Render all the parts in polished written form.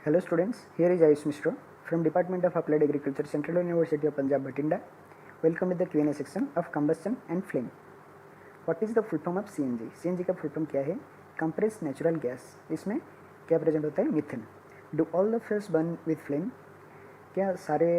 Hello students, here is Ayush Mishra from Department of Applied Agriculture, Central University of Punjab, Bhatinda. Welcome with the Q&A section of combustion and flame. What is the full form of CNG? CNG का full form क्या है? Compressed natural gas. इसमें क्या present होता है? Methane. Do all the fuels burn with flame? क्या सारे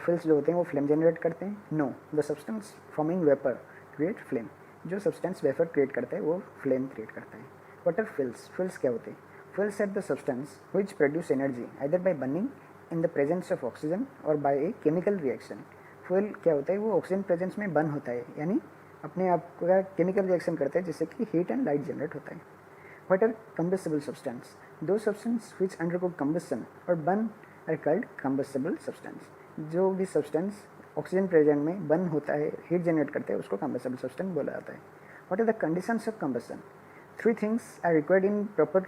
fuels जो होते हैं वो flame generate करते हैं? No. The substance forming vapor create flame. जो substance vapor create करता है वो flame create करता है. What are fuels? Fuels क्या होते हैं? Fuels are the substance which produce energy either by burning in the presence of oxygen or by a chemical reaction. Fuel क्या होता है? वो ऑक्सीजन प्रेजेंस में बर्न होता है, यानी अपने आप का केमिकल रिएक्शन करता है जिससे कि हीट एंड लाइट जनरेट होता है. What are combustible substance? Those substance which undergo combustion or burn are called combustible substance. जो भी सब्सटेंस ऑक्सीजन प्रेजेंट में बर्न होता है, हीट जनरेट करते हैं, उसको combustible substance बोला जाता है. What are the conditions of combustion? Three things are required in proper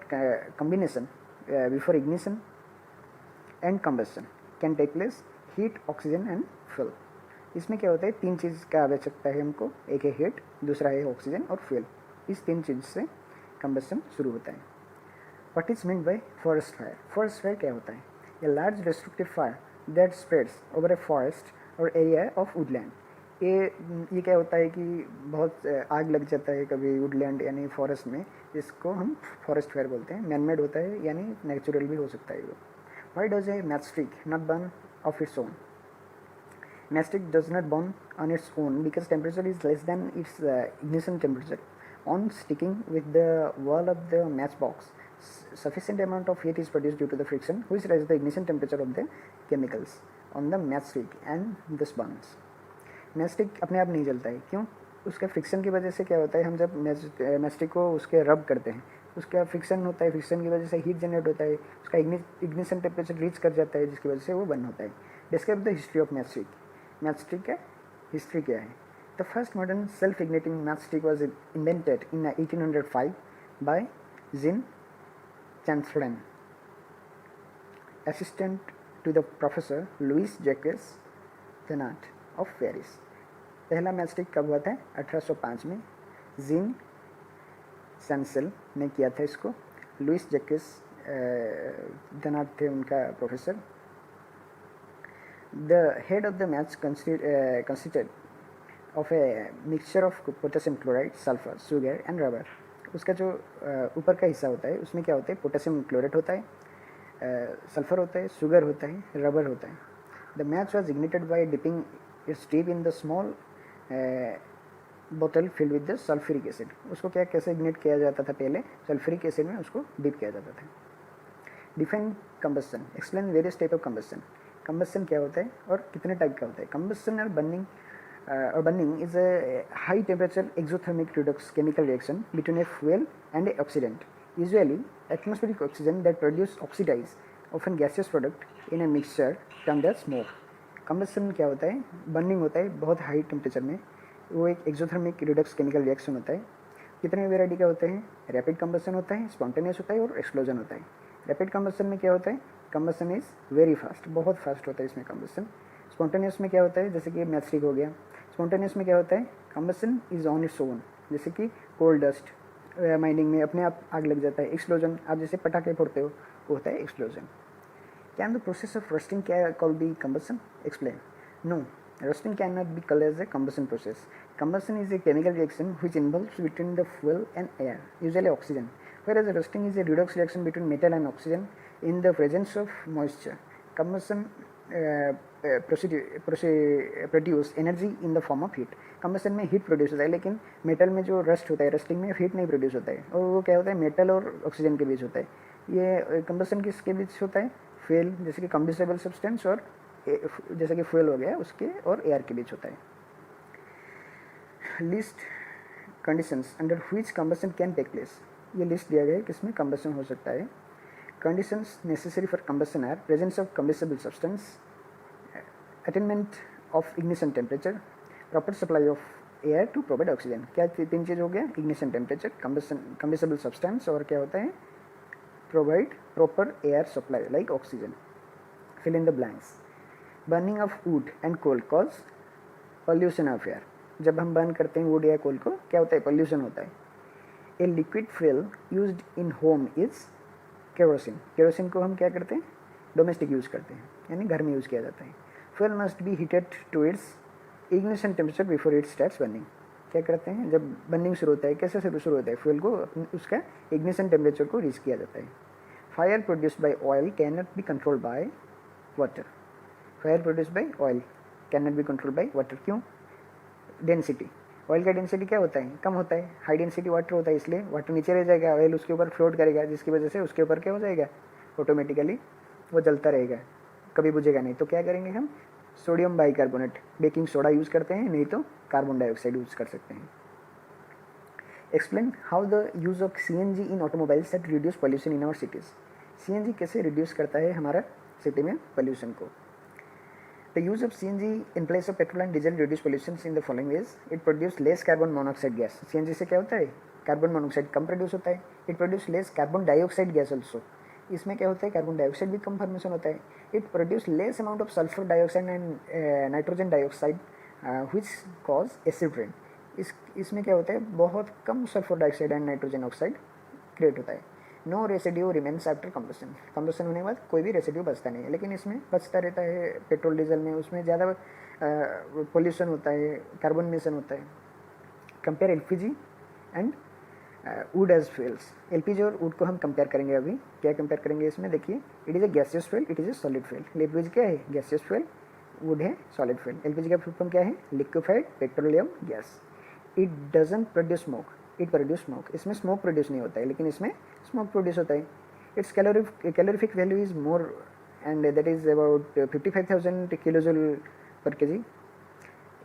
combination before ignition and combustion can take place: heat, oxygen and fuel. इसमें क्या होता है? तीन चीज़ का आवश्यकता है हमको. एक है हीट, दूसरा है ऑक्सीजन और फ्यूल. इस तीन चीज़ से कंबस्शन शुरू होता है. What is mean by forest fire? Forest fire क्या होता है? A large destructive fire that spreads over a forest और एरिया ऑफ वुडलैंड. ये क्या होता है कि बहुत आग लग जाता है कभी वुडलैंड यानी फॉरेस्ट में, इसको हम फॉरेस्ट फायर बोलते हैं. मैनमेड होता है यानी नेचुरल भी हो सकता है वो. Why does a match stick not burn of its own? Matchstick does not burn on its own because temperature is less than its ignition temperature. On sticking with the wall of the matchbox, sufficient amount of heat is produced due to the friction, which raises the ignition temperature of the chemicals on the matchstick and thus burns. Matchstick अपने आप नहीं जलता है. क्यों? उसके friction की वजह से क्या होता है, हम जब मैचस्टिक को उसके रब करते हैं, उसका फ्रिक्शन होता है, फ्रिक्शन की वजह से हीट जनरेट होता है, उसका इग्निशन टेम्परेचर रीच कर जाता है, जिसकी वजह से वो बर्न होता है. Describe the history of matchstick. Matchstick का हिस्ट्री क्या है? The first modern self igniting matchstick was invented in 1805 by Jean Chancel, assistant to the professor Louis Jacques Thenard of Paris. पहला मैचस्टिक कब हुआ था? 1805 में जीन सैंसल ने किया था इसको. लुइस जैकेस थेनाट थे उनका professor. The head of the match consisted of a mixture of potassium chloride, sulfur, sugar and rubber. उसका जो ऊपर का हिस्सा होता है उसमें क्या होता है? पोटेशियम क्लोराइड होता है, सल्फर होता है, शुगर होता है, रबर होता है. The match was ignited by dipping its tip in the small bottle filled with the sulphuric acid. उसको क्या कैसे इग्निट किया जाता था? पहले सल्फ्यूरिक एसिड में उसको डिप किया जाता था. Define combustion. Explain various type of combustion. Combustion क्या होता है और कितने टाइप का होता है? Combustion or burning is a high temperature exothermic redox chemical reaction between a fuel and an oxidant, usually atmospheric oxygen that produce oxidize often gaseous product in a mixture termed as smoke. Combustion क्या होता है? Burning होता है बहुत high temperature में, वो एक exothermic redox chemical reaction होता है. कितने वेराइटी का होते हैं? रैपिड कंबस्शन होता है, स्पॉन्टेनियस होता है और एक्सप्लोजन होता है. रैपिड कंबस्शन में क्या होता है? कंबस्शन इज़ वेरी फास्ट, बहुत फास्ट होता है इसमें कंबस्शन. स्पॉन्टेनियस में क्या होता है? जैसे कि मैचस्टिक हो गया. स्पॉन्टेनियस में क्या होता है? Combustion is on its own, जैसे कि कोल डस्ट माइनिंग में अपने आप आग लग जाता है. एक्सप्लोजन, आप जैसे पटाखे फोड़ते हो, वो होता है explosion. Can the process of roasting call be combustion? Explain. No, roasting cannot be called as a combustion process. Combustion is a chemical reaction which involves between the fuel and air, usually oxygen, whereas roasting is a redox reaction between metal and oxygen in the presence of moisture. Combustion produce energy in the form of heat. Combustion में heat produce होता है, लेकिन metal में जो rust होता है, rusting में heat नहीं produce होता है, और वो क्या होता है? metal और oxygen के बीच होता है. ये combustion किसके बीच होता है? fuel जैसे कि combustible substance और जैसे कि फ्यूल हो गया उसके और एयर के बीच होता है. List conditions under which combustion can take place. ये लिस्ट दिया गया है किसमें कंबस्शन हो सकता है. Conditions necessary for combustion are presence of combustible substance, attainment of ignition temperature, proper supply of air to provide oxygen. क्या तीन चीज़ हो गया? इग्निशन टेम्परेचर, कंबस्टिबल सब्सटेंस और क्या होता है? Provide proper air supply like oxygen. Fill in the blanks. Burning of wood and coal cause pollution of air. जब हम बर्न करते हैं वुड या कोल को, क्या होता है? पॉल्यूशन होता है. A liquid fuel used in home is kerosene. Kerosene को हम क्या करते हैं? डोमेस्टिक यूज़ करते हैं, यानी घर में यूज़ किया जाता है। Fuel must be heated to its ignition temperature before it starts burning. क्या करते हैं, जब बर्निंग शुरू होता है, कैसे शुरू होता है, फ्यूल को उसका इग्निशन टेम्परेचर को रीच किया जाता है। Fire produced by oil can not be controlled by water. Fire produced by oil can not be controlled by water. क्यों? डेंसिटी, ऑयल का डेंसिटी क्या होता है, कम होता है। हाई डेंसिटी वाटर होता है, इसलिए वाटर नीचे रह जाएगा, ऑयल उसके ऊपर फ्लोट करेगा, जिसकी वजह से उसके ऊपर क्या हो जाएगा, ऑटोमेटिकली वो जलता रहेगा, कभी बुझेगा नहीं। तो क्या करेंगे हम, sodium bicarbonate, baking soda use करते हैं, नहीं तो कार्बन डाइऑक्साइड यूज़ कर सकते हैं। Explain how the use of CNG in automobiles that reduce pollution in our cities. CNG कैसे रिड्यूस करता है हमारा सिटी में पॉल्यूशन को। The use of CNG in place of petrol and diesel reduce pollution in the following ways. It produce less carbon monoxide gas. CNG से क्या होता है, कार्बन मोनोक्साइड कम प्रोड्यूस होता है। It produce less carbon dioxide gas also. इसमें क्या होता है, कार्बन डाइऑक्साइड भी कम फॉर्मेशन होता है। It produce less amount of sulphur dioxide and nitrogen dioxide which cause acid rain. इसमें क्या होता है, बहुत कम sulphur dioxide and nitrogen oxide create होता है। No residue remains after combustion. Combustion होने के बाद कोई भी रेसिड्यू बचता नहीं है, लेकिन इसमें बचता रहता है पेट्रोल डीजल में, उसमें ज़्यादा पोल्यूशन होता है, कार्बन मिशन होता है। Compare LPG and wood as fuels. LPG और वुड को हम कंपेयर करेंगे। अभी क्या कंपेयर करेंगे इसमें, देखिए, it is a gaseous fuel, it is a solid fuel. LPG क्या है, गैसियस फ्यूल, वुड है सॉलिड फ्यूल। LPG का फुल फॉर्म क्या है, liquefied petroleum gas. It doesn't produce smoke, it produce smoke. इसमें स्मोक प्रोड्यूस नहीं होता है, लेकिन इसमें स्मोक प्रोड्यूस होता है। It's calorific value is more and that is about 55,000 kilojoule पर kg.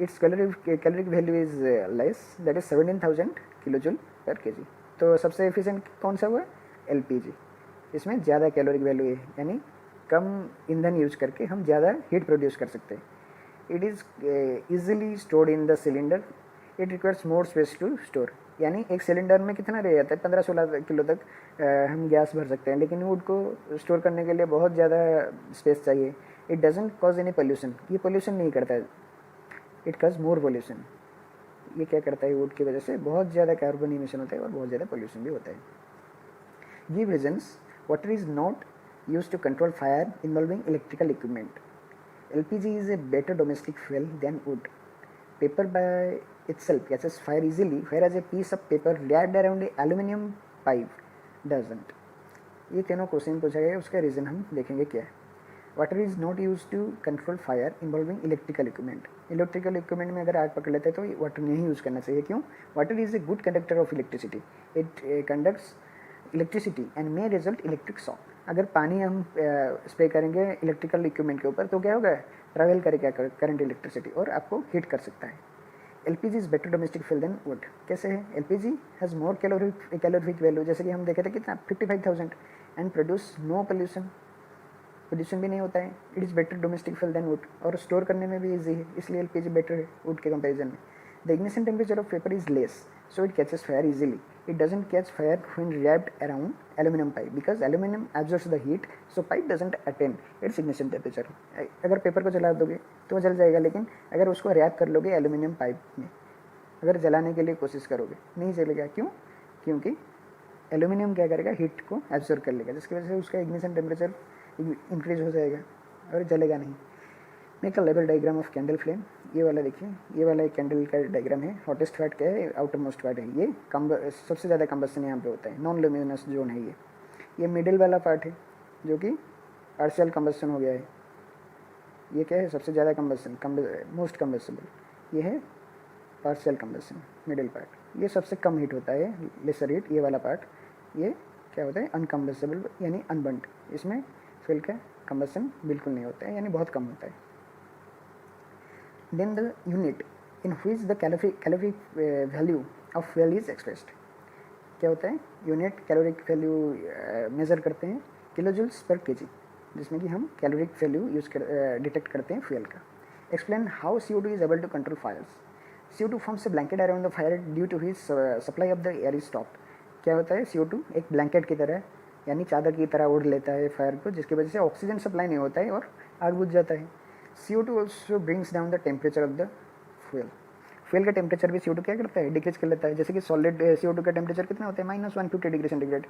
It's caloric value is less, that is 17,000 kilojoule पर kg. तो सबसे एफिशिएंट कौन सा हुआ, LPG। इसमें ज़्यादा कैलोरिक वैल्यू है, यानी कम ईंधन यूज करके हम ज़्यादा हीट प्रोड्यूस कर सकते हैं। It is easily stored in the cylinder. It requires more space to store, यानी एक सिलेंडर में कितना रह जाता है, 15-16 किलो तक हम गैस भर सकते हैं, लेकिन वुड को स्टोर करने के लिए बहुत ज़्यादा स्पेस चाहिए। It doesn't cause any pollution, ये पोल्यूशन नहीं करता है। इट कॉज मोर पोल्यूशन, ये क्या करता है, वुड की वजह से बहुत ज़्यादा कार्बन इमिशन होता है और बहुत ज़्यादा पोल्यूशन भी होता है। Give reasons water is not use to control fire involving electrical equipment. LPG is a better domestic fuel than wood. Paper by itself catches fire easily, whereas a piece of paper wrapped around a aluminum pipe doesn't. ये तीनों question पूछा गया है, उसका reason हम देखेंगे क्या है। Water is not use to control fire involving electrical equipment. Electrical equipment में अगर आग पकड़ लेते हैं तो वाटर नहीं यूज़ करना चाहिए। क्यों? Water is a good conductor of electricity. It conducts electricity and may result electric shock. अगर पानी हम स्प्रे करेंगे इलेक्ट्रिकल इक्विपमेंट के ऊपर तो क्या होगा, ट्रैवल करेगा करंट इलेक्ट्रिसिटी और आपको हीट कर सकता है। LPG is better domestic fuel than wood. कैसे है, LPG has more calorific value, जैसे कि हम देखे थे कितना 55,000 and produce no pollution, pollution भी नहीं होता है। It is better domestic fuel than wood, और स्टोर करने में भी ईजी है, इसलिए LPG बेटर है वुड के कंपेरिजन में। The ignition temperature of paper is less, so it catches fire easily. It doesn't catch fire when wrapped around aluminum pipe because aluminum absorbs the heat, so pipe doesn't attain its ignition temperature. अगर paper को जला दोगे तो वो जल जाएगा, लेकिन अगर उसको रैप कर लोगे एल्यूमिनियम पाइप में, अगर जलाने के लिए कोशिश करोगे नहीं जलेगा। क्यों? क्योंकि एल्यूमिनियम क्या करेगा, हीट को एब्जॉर्ब कर लेगा, जिसकी वजह से उसका इग्निशन टेम्परेचर इंक्रीज हो जाएगा और जलेगा नहीं। Make a level diagram of candle flame. ये वाला देखिए, ये वाला एक कैंडल का डायग्राम है। हॉटेस्ट फैट क्या है, आउटर मोस्ट फैट है। ये सबसे ज़्यादा कंबस्शन यहाँ पे होता है, नॉन ल्यूमिनस जोन है ये मिडिल वाला पार्ट है जो कि पार्शियल कंबस्शन हो गया है। ये क्या है, सबसे ज़्यादा कंबस्शन, मोस्ट कंबस्टेबल ये है पार्शियल कंबस्शन, मिडिल पार्ट। ये सबसे कम हीट होता है, लेसर हीट। ये वाला पार्ट ये क्या होता है, अनकम्बस्टेबल यानी अनबर्न्ड। इसमें फ्यूल का कंबस्शन बिल्कुल नहीं होता है, यानी बहुत कम होता है। Then the unit in which the calorific value of fuel is expressed. क्या होता है, यूनिट कैलोरिक वैल्यू मेज़र करते हैं किलोजूल्स पर kg, जिसमें कि हम कैलोरिक वैल्यू डिटेक्ट करते हैं फ्यूल का। Explain how CO2 is able to control fires. CO2 forms a blanket around the fire due to his supply of the air is stopped. क्या होता है, CO2 एक ब्लैंकेट की तरह यानी चादर की तरह ओढ़ लेता है फायर को, जिसकी वजह से ऑक्सीजन सप्लाई नहीं होता है और आग बुझ जाता है। CO2 also brings down the temperature of the fuel. Fuel का टेम्परेचर भी CO2 क्या करता है, डिक्रीज कर लेता है। जैसे कि सॉलिड CO2 का टेम्परेचर कितना होता है, -150 डिग्री सेंटीग्रेड।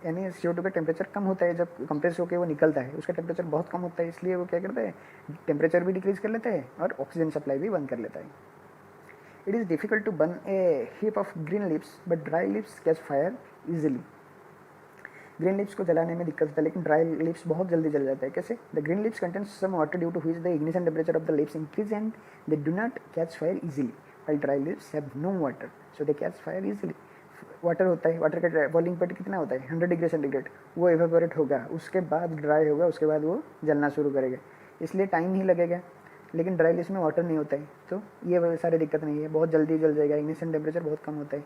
यानी CO2 का टेम्परेचर कम होता है जब कंप्रेस होकर वो निकलता है, उसका टेम्परेचर बहुत कम होता है, इसलिए वो क्या करता है, टेम्परेचर भी डिक्रीज कर लेता है और ऑक्सीजन सप्लाई भी बंद कर लेता है. It is difficult to burn a heap of green leaves but dry leaves catch fire easily. Green leaves को जलाने में दिक्कत होता है लेकिन ड्राई लिप्स बहुत जल्दी जल जाता है. कैसे? The green leaves contains some water due to which the ignition temperature of the leaves increase and they do not catch fire easily, while dry leaves have no water so they catch fire easily. Water होता है, water का boiling point कितना होता है 100 degree centigrade, वो evaporate होगा, उसके बाद ड्राई होगा, उसके बाद वो जलना शुरू करेगा, इसलिए टाइम ही लगेगा. लेकिन ड्राई लिप्स में वाटर नहीं होता है तो ये सारी दिक्कत नहीं है, बहुत जल्दी जल जाएगा, इग्निशन टेम्परेचर बहुत कम होता है.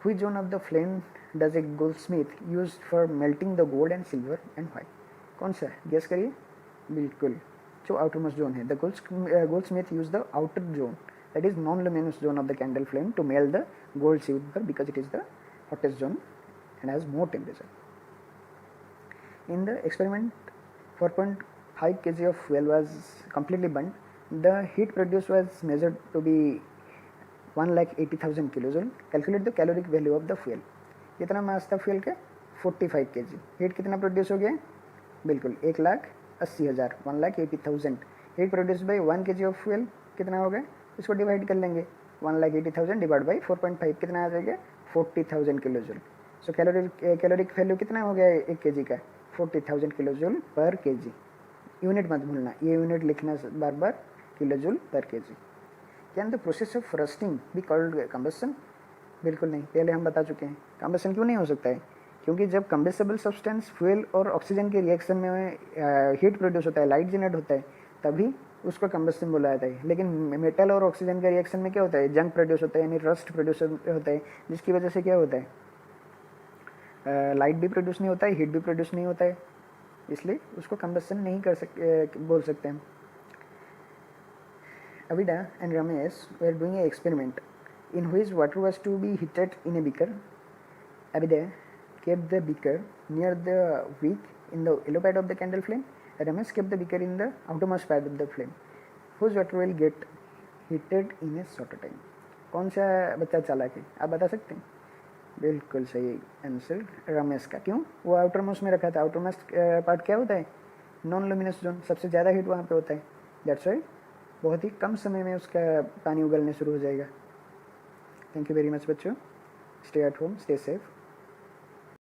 Which zone of the flame does a goldsmith use for melting the gold and silver and why? कौन सा है? गेस करिए. बिल्कुल जो outermost zone है. The goldsmith use the outer zone, that is non-luminous zone of the candle flame to melt the gold silver because it is the hottest zone and has more temperature. In the experiment, 4.5 kg of fuel was completely burnt. The heat produced was measured to be 1,80,000 kilojoule. Calculate the caloric value of the fuel. कितना मास था fuel के? 45 kg. Heat कितना produce हो गया? बिल्कुल 1,80,000, 1,80,000. Heat produce by 1 kg of fuel कितना हो गया? इसको डिवाइड कर लेंगे. 1,80,000 डिवाइड बाई 4.5 कितना आ जाएगा? 40,000 किलोजूल. सो कैलोरिक वैल्यू कितना हो गया 1 kg का? 40,000 किलोजूल पर kg. यूनिट मत भूलना, ये यूनिट लिखना बार बार, किलोजूल पर kg. Can the process of rusting be called combustion? बिल्कुल नहीं, पहले हम बता चुके हैं. कंबस्शन क्यों नहीं हो सकता है? क्योंकि जब कंबेसेबल सब्सटेंस फ्यूल और ऑक्सीजन के रिएक्शन में हीट प्रोड्यूस होता है, लाइट जनरेट होता है, तभी उसको कंबस्शन बोला जाता है. लेकिन मेटल और ऑक्सीजन के रिएक्शन में क्या होता है? जंक प्रोड्यूस होता है, यानी रस्ट प्रोड्यूस होता है, जिसकी वजह से क्या होता है? लाइट भी प्रोड्यूस नहीं होता है, हीट भी प्रोड्यूस नहीं होता है, इसलिए उसको कंबस्शन नहीं बोल सकते हैं. Avida and Ramesh were doing an experiment in which water was to be heated in a beaker. Avida kept the beaker near the wick in the yellow part of the candle flame. Ramesh kept the beaker in the outermost part of the flame. Whose water will get heated in a shorter time? कौन सा बच्चा चालाक है, आप बता सकते हैं? बिल्कुल सही आंसर रमेश का. क्यों? वो आउटरमोस्ट में रखा था. आउटरमोस्ट पार्ट क्या होता है? Non luminous zone. सबसे ज़्यादा हीट वहाँ पे होता है. दैट्स वाई बहुत ही कम समय में उसका पानी उगलने शुरू हो जाएगा. थैंक यू वेरी मच बच्चों. Stay at home, stay safe.